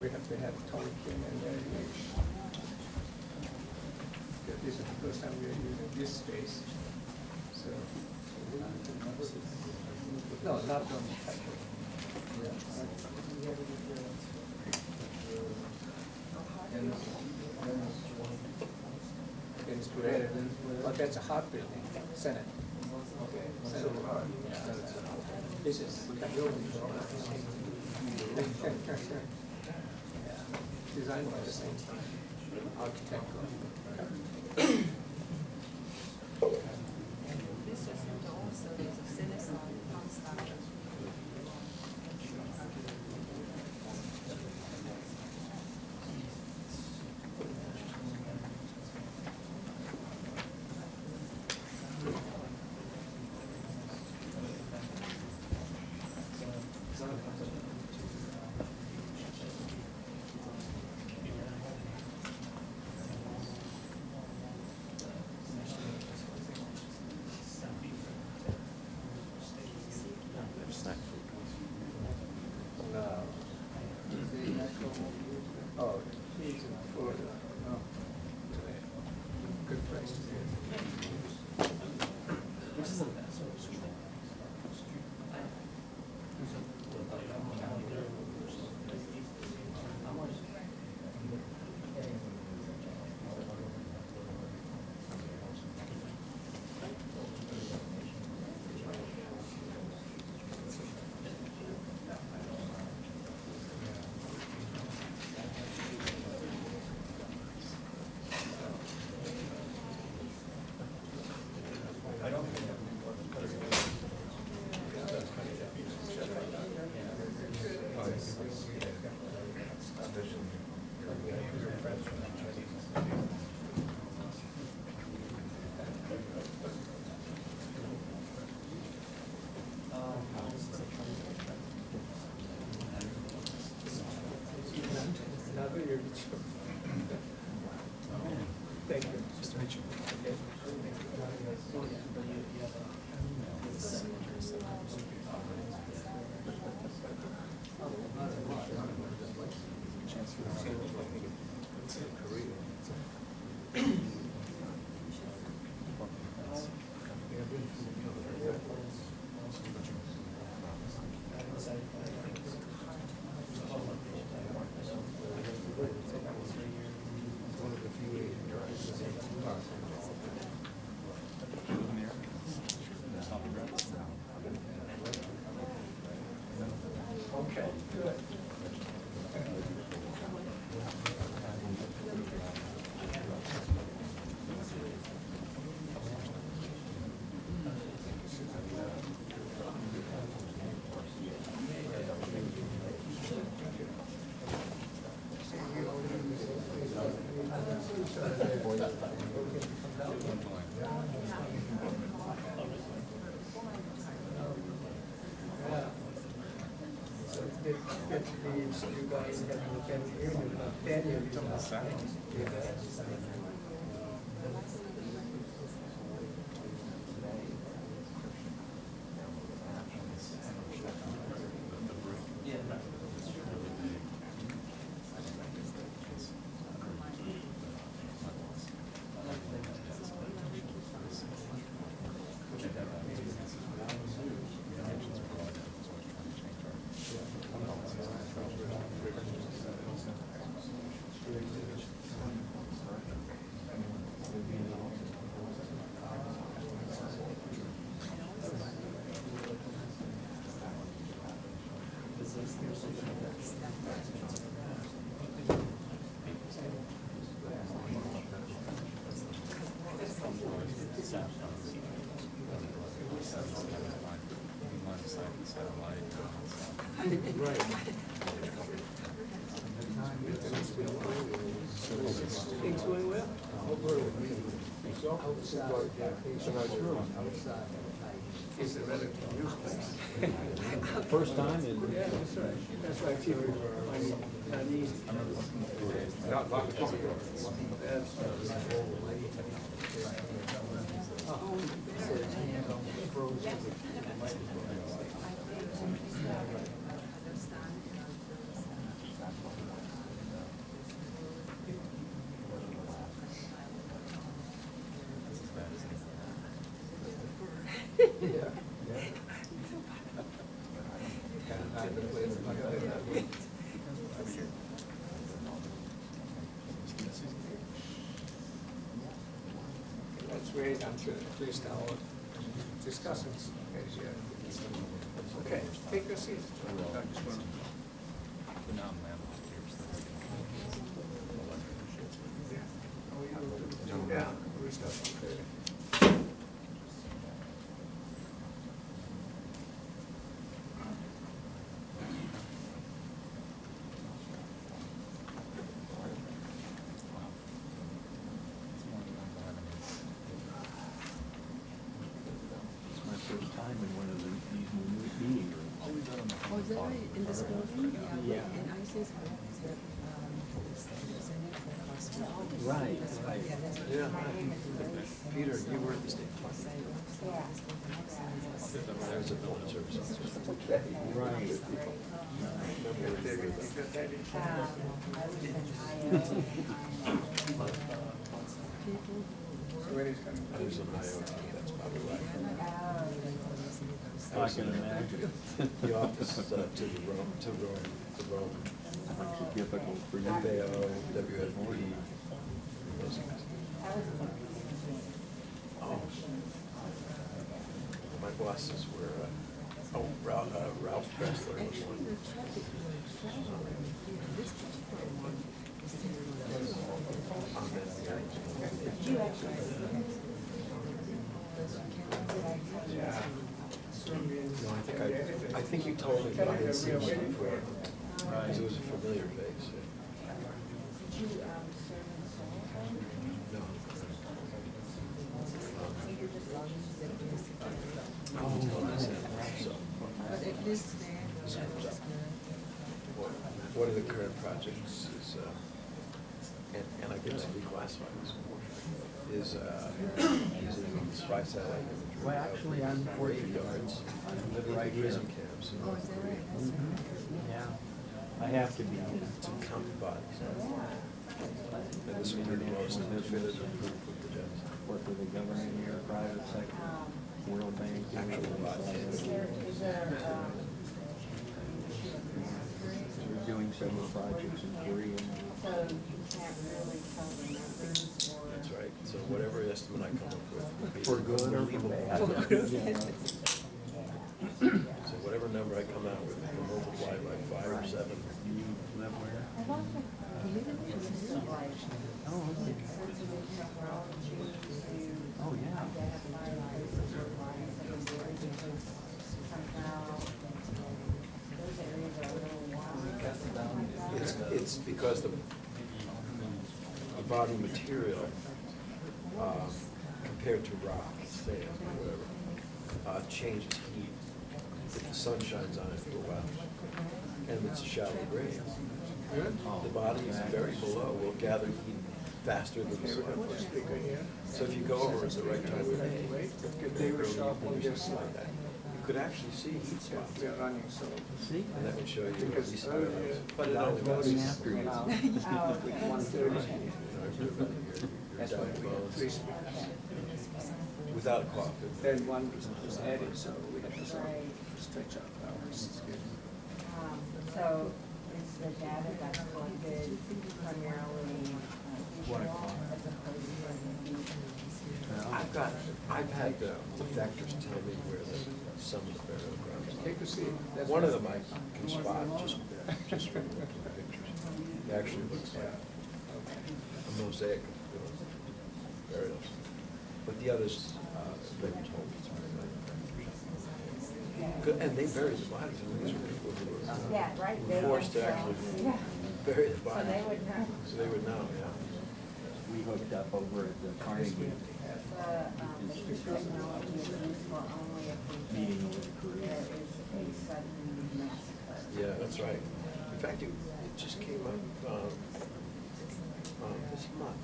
We have to have Tolkien and variation. This is the first time we are using this space. So, no, not on the title. It's created, but that's a hard building, Senate. Okay, Senate. Yeah. This is yeah. Designed by the same architect. This is also there's a Citizen construction. Oh, he's in Florida. Oh, good place to be. Thank you. Nice to meet you. Okay, good. Get leaves, you guys have to look at here, then you become a sign. Right. Things going well? Outside. It's a nice room. Outside. It's a relatively new place. First time in. Yeah, that's right. That's why people find it not easy. Not much. Let's wait until we start discussing. Okay, take your seat. Yeah, we start. Okay. It's my first time in one of these meeting rooms. Oh, is that right, in this building? Yeah. In ICAS? Right, right. Yeah. Peter, you were at the state park. I was at Village Services. Right. Where is coming? I was on IoT, that's probably right. I can imagine. The office to the Rome. Makes it difficult for you. FAO, WFP, those guys. Oh. My bosses were, Ralph Dressler was one. Yeah. No, I think you told me, but I hadn't seen him before, because it was a familiar face. No. So, But it is there. one of the current projects is, and I guess reclassified this, is using spy satellite imagery. Well, actually, I'm graveyards, I live right here. prison camps in Oh, North is that Korea. right? Yeah. I have to be. To count bodies. And this would be the most definitive proof of the genocide. Work with the government here, private sector, World Bank. Actual bodies. We're doing several projects in Korea. So you can't really tell the numbers or. That's right. So whatever estimate I come up with would be For good or for unbelievable. bad. So whatever number I come out with, I can multiply by 5 or 7. You live where? I've also used like Oh, okay. sensitive technology to Oh, yeah. identify places where bodies have been buried because somehow those areas are a little wild. It's because the body material compared to rock, sand, or whatever, changes heat if the sun shines on it for a while. And it's a shallow grave. The body is buried below will gather heat faster than the surface. So if you go over at the right time of day, They were sharp on this like side. that, you could actually see heat spots. We are running, so. See? And that would show you at Because least earlier, but it only voting lasts after you. now, Oh, with okay. 1:30, your that's why we have 3 bones speakers. without a cough. Then one was added, so we had to sort Right. of stretch out our schedule. So is the data that's collected primarily visual as opposed to I've had the defectors tell me where some of the burial grounds are. Take a seat. That's One of what- them I can spot just from looking at the pictures. It actually looks like a mosaic of burials. But the others, they were told it's very good. And they buried the bodies. I mean, these were people who were Yeah, right. They forced to were, actually yeah. bury the So bodies. they would know. So they would know, yeah. We hooked up over at the Carnegie The technology is useful only if we meeting think with Korea. there is a sudden massacre. Yeah, that's right. In fact, it just came up this month.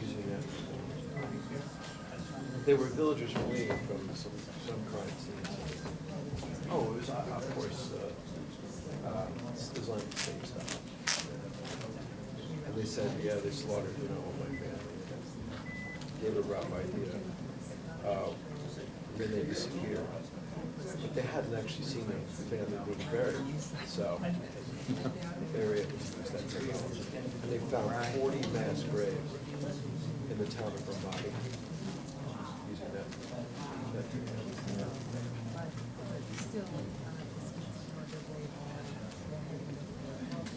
Using that. They were villagers fleeing from some crime scenes. Oh, it was, of course, Islamic State stuff. said, yeah, they slaughtered, all my family. Gave a rough idea. Then they disappeared. But they hadn't actually seen the family being buried, so they were able to use that technology. And they found 40 mass graves in the town of Ramadi using that technology. Still,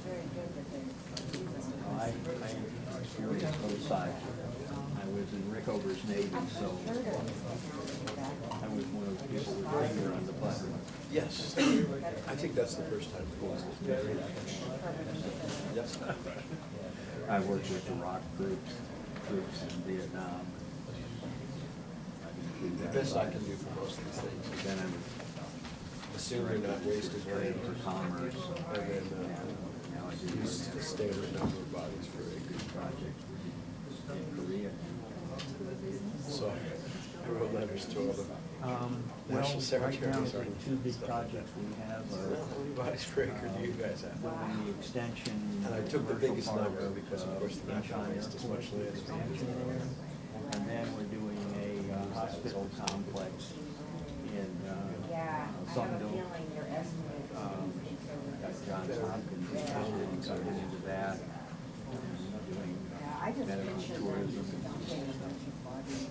Very good that they use this. I experienced both sides. I was in Rickover's Navy, so I was one of the people with their finger on the button. Yes, I think that's the first time it was. Yes. I worked with Iraq troops in Vietnam. The best I can do for most of these things. Then I was Assume you're not wasting trade money, for commerce. and then Now I do use the standard number of bodies for a good project. projects in Korea. So I wrote letters to all the Well, national right now, secretaries. the two big projects we have How are many bodies per acre do you guys have? building the extension. And I took the commercial biggest part number because, of course, they're not Incheon gonna waste as much Airport land as we expansion do. there. And then we're doing a hospital complex in Yeah, I have a Songdo. feeling your estimate is. Got Johns Hopkins expanding, so get into that. And doing Yeah, I just medical mentioned tourism. that dumping a bunch of bodies.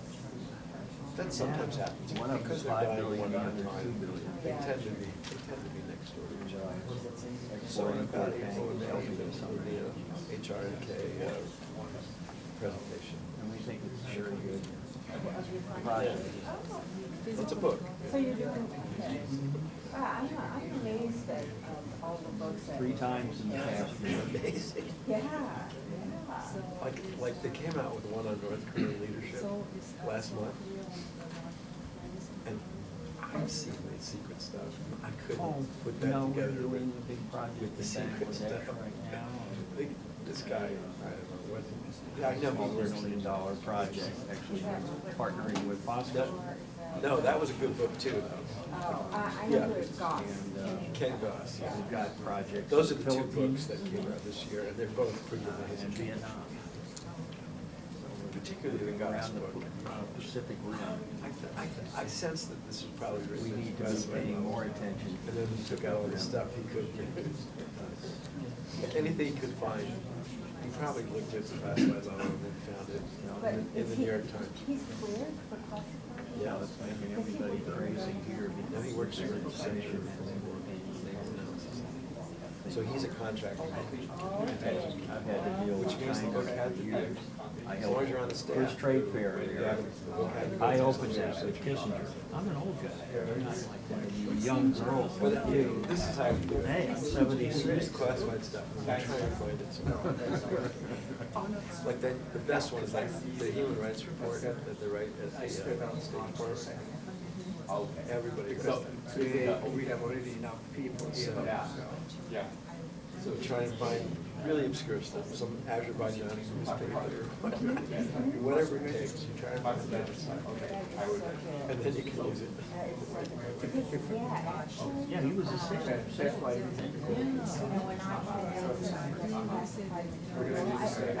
That sometimes happens, One of because them's they're 5 dying billion, one the at a other's time. 2 billion. They tend to be next door to each other. So Exploring I've got Port it Bank is helping us on with the that. HRNK presentation. And we think it's a very good project. It's a book. So you're doing, okay. I'm amazed at all the books that. 3 times in the past year. Amazing. Yeah. Like they came out with one on North Korean leadership last month, and I've seen the secret stuff. I couldn't put that No, we're together doing with a big project with the in secret Bangladesh stuff. right now. This guy, I don't know what. Yeah, I know he works. $1 million project, actually partnering with Fosco. No, that was a good book too. Oh, I Yeah. know who it's got. And Ken Goss. Yeah. we've got projects. Those are in the two books Philippines that came out this year, and they're both pretty and amazing. Vietnam. Particularly the Goss Around the book. Pacific Rim. I sense that this is probably We written need to be aggressively. paying more attention. And then he took out all the stuff he could. Anything he could find. He probably looked at the classified level and then found it But in is the he- New York Times. He's cleared for classified? Yeah, it's making everybody crazy here. Now he works for the Legislation Center. has more So he's a contractor. I've had to deal with Which means the China book had for to be, years. I as long as you're on the staff. First trade fair Yeah, there. the book had to go I through opened some that sort with of Kissinger. I'm an old guy. I'm not like one of you young girls But like you. this is how you do it. Hey, I'm Use 76. classified stuff. I'm trying to find it somewhere. Like that, the best one is like the human rights report that they write at the State Department. Everybody goes there. Today, we have already enough people here, so. So try and find really obscure stuff, some Azerbaijani newspaper, whatever it takes, you try and find that. And then you can use it. Yeah, actually. Yeah, he was a sailor. That's why we think. We're gonna do the same.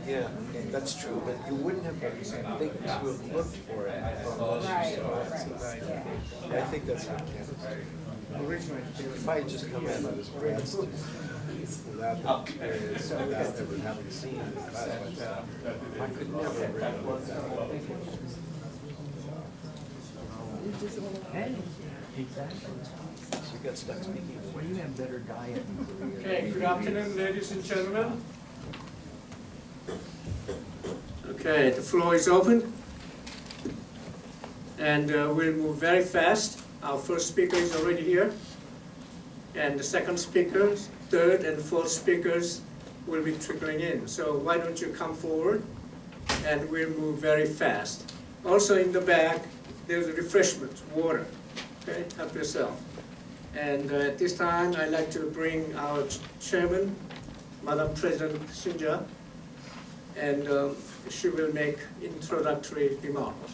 Yeah, that's true, but you wouldn't have think to have looked for it unless you saw it. I think that's what counts. Originally, If I had just come in as a grad student without the experience, without ever having seen the classified stuff, I could never have written about that. Hey, exactly. So you got stuck speaking. Well, you have better diet in Korea. Okay, good afternoon, ladies and gentlemen. Okay, the floor is open. And we'll move very fast. Our first speaker is already here. And the second speakers, third and fourth speakers will be trickling in. So why don't you come forward and we'll move very fast. Also in the back, there's refreshments, water. Okay, help yourself. And at this time, I'd like to bring our chairman, Madam President Shinja, and she will make introductory remarks.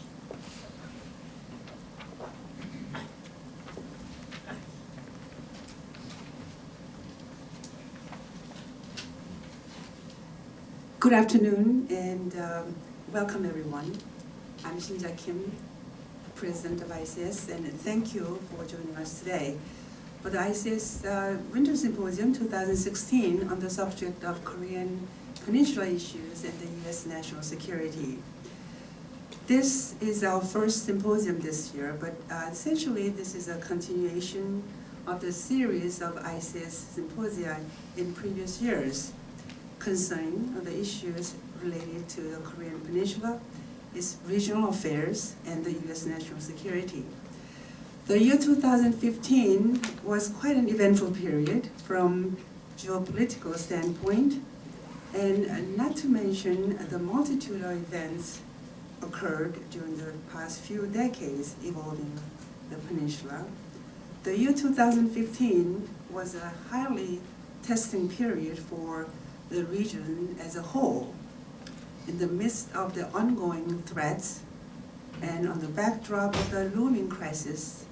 Good afternoon and welcome everyone. I'm Shinja Kim, President of ICAS, and thank you for joining us today for the ICAS Winter Symposium 2016 on the subject of Korean Peninsula issues and the U.S. national security. This is our first symposium this year, but essentially this is a continuation of the series of ICAS symposia in previous years concerning the issues related to the Korean Peninsula, its regional affairs, and the U.S. national security. The year 2015 was quite an eventful period from geopolitical standpoint, and not to mention the multitude of events occurred during the past few decades involving the peninsula. The year 2015 was a highly testing period for the region as a whole. In the midst of the ongoing threats and on the backdrop of the looming crisis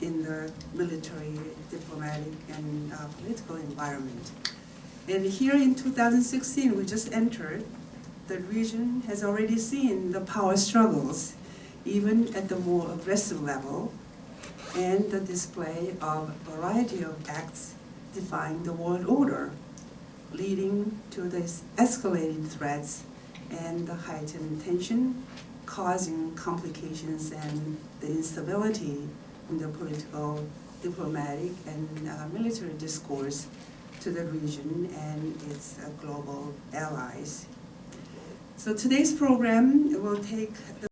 in the military, diplomatic, and political environment. And here in 2016, we just entered, the region has already seen the power struggles, even at the more aggressive level, and the display of a variety of acts defying the world order, leading to these escalating threats and the heightened tension, causing complications and the instability in the political, diplomatic, and military discourse to the region and its global allies. So today's program will take the